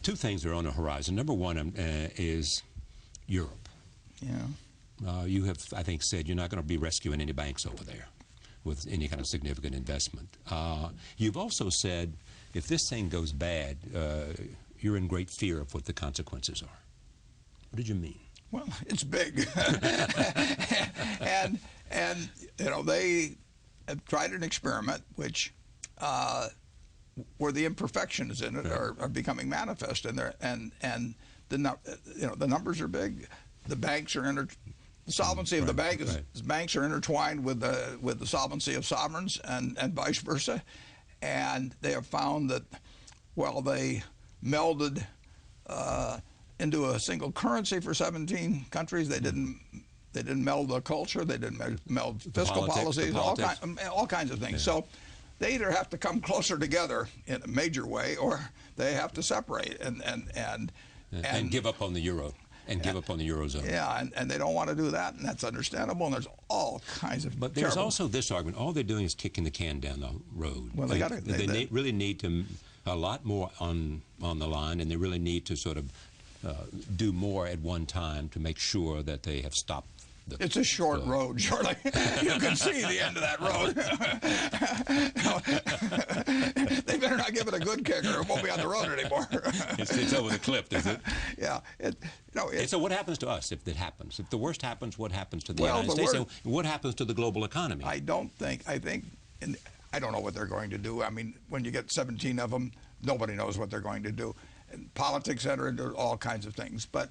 two things are on the horizon. Number one is Europe. Yeah. You have, I think, said you're not going to be rescuing any banks over there with any kind of significant investment. You've also said if this thing goes bad, you're in great fear of what the consequences are. What did you mean? Well, it's big. and you know, they have tried an experiment which where the imperfections in it are becoming manifest, and the numbers are big. The banks are the solvency of the banks are intertwined with the solvency of sovereigns, and vice versa. And they have found that while they melded into a single currency for 17 countries, they didn't meld the culture, they didn't meld fiscal policies, all kinds of things. Yeah. So they either have to come closer together in a major way, or they have to separate and give up on the euro. And give up on the Eurozone. Yeah, and they don't want to do that, and that's understandable, and there's all kinds of But there's also this argument, all they're doing is kicking the can down the road. Well, they really need to, a lot more on the line, and they really need to sort of do more at one time to make sure that they have stopped. It's a short road, Charlie. You can see the end of that road. They better not give it a good kick, or it won't be on the road anymore. It's over the cliff, is it? Yeah. So what happens to us if it happens? If the worst happens, what happens to the United States? And what happens to the global economy? I don't know what they're going to do. I mean, when you get 17 of them, nobody knows what they're going to do. And politics enter into all kinds of things. But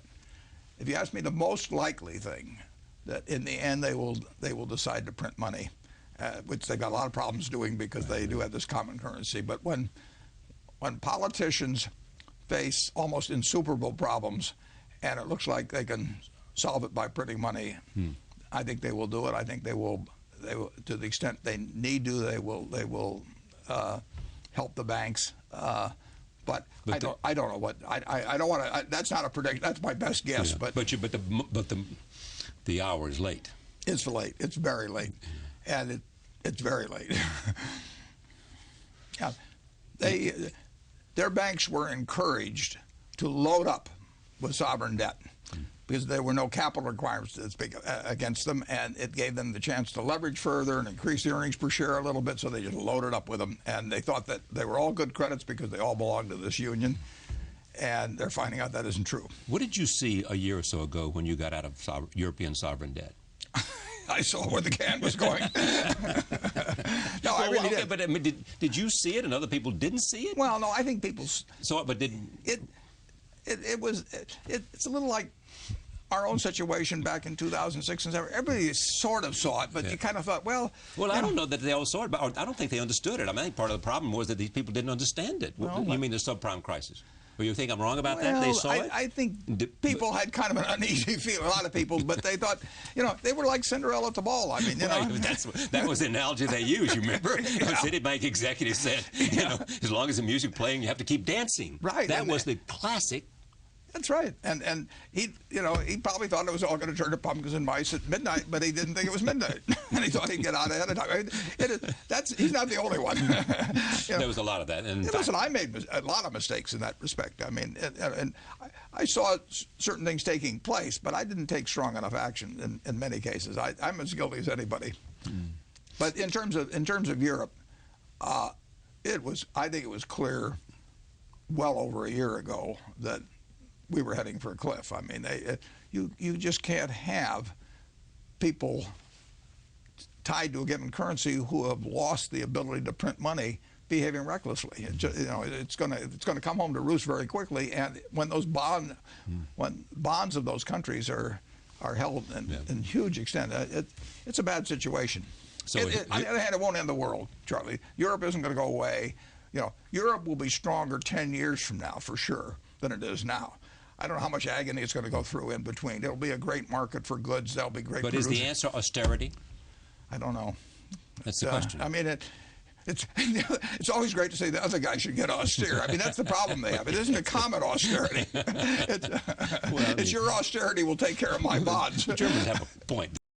if you ask me, the most likely thing that in the end they will decide to print money, which they've got a lot of problems doing because they do have this common currency. But when politicians face almost insuperable problems, and it looks like they can solve it by printing money, I think they will do it. I think they will to the extent they need to. They will help the banks. But I don't know what I don't want to. That's not a prediction. That's my best guess. Yeah. But the hour is late. It's late. It's very late, and it's very late. Yeah, their banks were encouraged to load up with sovereign debt because there were no capital requirements against them, and it gave them the chance to leverage further and increase the earnings per share a little bit, so they just loaded up with them. And they thought that they were all good credits because they all belonged to this union, and they're finding out that isn't true. What did you see a year or so ago when you got out of European sovereign debt? I saw where the can was going. No, I really did. But I mean, did you see it and other people didn't see it? Well, no, I think people saw it, but didn't. It's a little like our own situation back in 2006 and 2007. Everybody sort of saw it, but you kind of thought, well... Well, I don't know that they all saw it, but I don't think they understood it. I mean, I think part of the problem was that these people didn't understand it. Well, you mean the subprime crisis? Well, you think I'm wrong about that? They saw it? I think people had kind of an uneasy feeling, a lot of people, but they thought, they were like Cinderella at the ball. I mean, that was the analogy they used, you remember? The Citibank executive said, as long as the music's playing, you have to keep dancing. Right. That was the classic. That's right, and he probably thought it was all going to turn to pumpkins and mice at midnight, but he didn't think it was midnight, and he thought he'd get out ahead of time. He's not the only one. There was a lot of that. And listen, I made a lot of mistakes in that respect. I mean, and I saw certain things taking place, but I didn't take strong enough action in many cases. I'm as guilty as anybody. But in terms of Europe, I think it was clear well over a year ago that we were heading for a cliff. I mean, you just can't have people tied to a given currency who have lost the ability to print money behaving recklessly. It's going to come home to roost very quickly. And when those bonds of those countries are held in huge extent, it's a bad situation. So on the other hand, it won't end the world, Charlie. Europe isn't going to go away. Europe will be stronger 10 years from now for sure than it is now. I don't know how much agony it's going to go through in between. It'll be a great market for goods. There'll be great. But is the answer austerity? I don't know. That's the question. I mean, it's always great to say the other guy should get austere. I mean, that's the problem they have. It isn't a common austerity. It's your austerity will take care of my bonds. The Germans have a point.